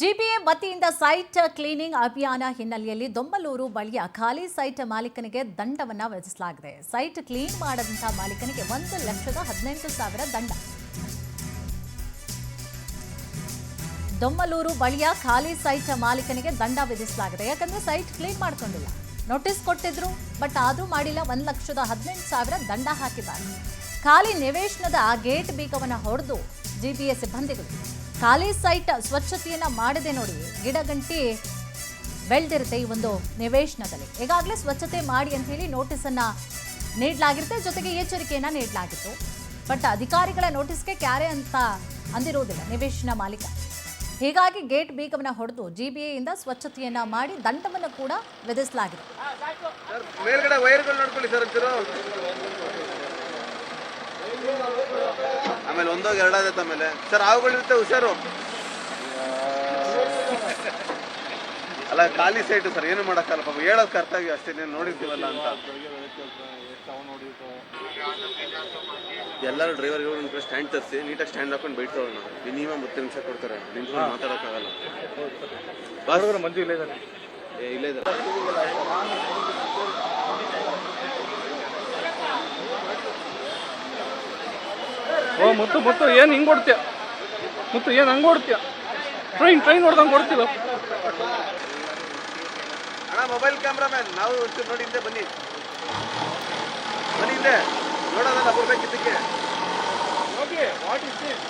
GBA ವತಿಯಿಂದ site cleaning ಅಭಿಯಾನ ಹಿನ್ನೆಲೆಯಲ್ಲಿ ದೊಂಬಲೂರು ಬಳಿಯ ಖಾಲಿ ಸೈಟ್ ಮಾಲೀಕನಿಗೆ ದಂಡವನ್ನು ವಿಧಿಸಲಾಗಿದೆ. ಸೈಟ್ ಕ್ಲೀನ್ ಮಾಡದಂತಹ ಮಾಲೀಕನಿಗೆ 1,18,000 ದಂಡ. ದೊಂಬಲೂರು ಬಳಿಯ ಖಾಲಿ ಸೈಟ್ ಮಾಲೀಕನಿಗೆ ದಂಡ ವಿಧಿಸಲಾಗಿದೆ. ಯಾಕಂದ್ರೆ ಸೈಟ್ ಕ್ಲೀನ್ ಮಾಡ್ಕೊಂಡಿಲ್ಲ, ನೋಟಿಸ್ ಕೊಟ್ಟಿದ್ರು, ಬಟ್ ಆದ್ರೂ ಮಾಡಿಲ್ಲ. 1,18,000 ದಂಡ ಹಾಕಿದ್ದಾರೆ. ಖಾಲಿ ನಿವೇಶನದ ಗೇಟ್ ಬೀಗವನ್ನು ಹೊಡೆದು ಜಿಬಿಎ ಸಿಬ್ಬಂದಿಗಳು ಖಾಲಿ ಸೈಟ್ ಸ್ವಚ್ಛತೆಯನ್ನ ಮಾಡದೆ ನೋಡಿ, ಗಿಡಗಂಟಿ ಬೆಳೆದಿರುತ್ತೆ ಈ ಒಂದು ನಿವೇಶನದಲ್ಲಿ. ಈಗಾಗಲೇ ಸ್ವಚ್ಛತೆ ಮಾಡಿ ಅಂತ ಹೇಳಿ ನೋಟಿಸ್ ಅನ್ನ ನೀಡಲಾಗಿರುತ್ತೆ, ಜೊತೆಗೆ ಎಚ್ಚರಿಕೆಯನ್ನ ನೀಡಲಾಗಿತ್ತು. ಬಟ್ ಅಧಿಕಾರಿಗಳ ನೋಟಿಸ್ಗೆ ಕ್ಯಾರೆ ಅಂತ ಅಂದಿರುವುದಿಲ್ಲ ನಿವೇಶನ ಮಾಲೀಕ. ಹೀಗಾಗಿ ಗೇಟ್ ಬೀಗವನ್ನು ಹೊಡೆದು ಜಿಬಿಎ ಇಂದ ಸ್ವಚ್ಛತೆಯನ್ನ ಮಾಡಿ ದಂಡವನ್ನು ಕೂಡ ವಿಧಿಸಲಾಗಿದೆ. ಆಮೇಲೆ ಒಂದೋಗಿ ಎರಡಾದೈತೆ. ಆಮೇಲೆ ಸರ್ ಹಾವುಗಳಿರುತ್ತೆ, ಹುಷಾರು. ಅಲ್ಲ ಖಾಲಿ ಸೈಟು ಸರ್, ಏನು ಮಾಡೋಕ್ಕಲ್ಲ. ಪಾಪ ಹೇಳೋದು ಕರ್ತವ್ಯ ಅಷ್ಟೇ, ನೀನು ನೋಡಿರ್ತೀವಲ್ಲ ಅಂತ. ಎಲ್ಲರೂ ಡ್ರೈವರ್ಗಳು ಸ್ಟ್ಯಾಂಡ್ ತರಿಸಿ ನೀಟಾಗಿ ಸ್ಟ್ಯಾಂಡ್ ಹಾಕೊಂಡು ಬೈಟ್ಕೊಳ್ಳೋಣ. ಮಿನಿಮಮ್ 10 ನಿಮಿಷ ಕೊಡ್ತಾರೆ, ನಿಂತ್ಕೊಂಡು ಮಾತಾಡೋಕ್ಕಾಗಲ್ಲ. ಬಾಸ್ ಮಂಜು ಇಲ್ಲೇ ಇದ್ದಾರೆ, ಇಲ್ಲೇ ಇದ್ದಾರೆ. ಓ ಮುತ್ತು ಏನು ಹಿಂಗೆ ಕೊಡ್ತೀಯ? ಮುತ್ತು ಏನು ಹಂಗೆ ಕೊಡ್ತೀಯ? ಟ್ರೈನ್ ಹೊಡ್ದಂಗೆ ಕೊಡ್ತೀವ. ಅಣ್ಣ ಮೊಬೈಲ್ ಕ್ಯಾಮ್ರಾಮ್ಯಾನ್, ನಾವು ಒಂಚೂರು ನೋಡಿ ಹಿಂದೆ ಬನ್ನಿ ಹಿಂದೆ ನೋಡೋದಲ್ಲ ಬರ್ಬೇಕಿದ್ದಕ್ಕೆ. Okay, what is this?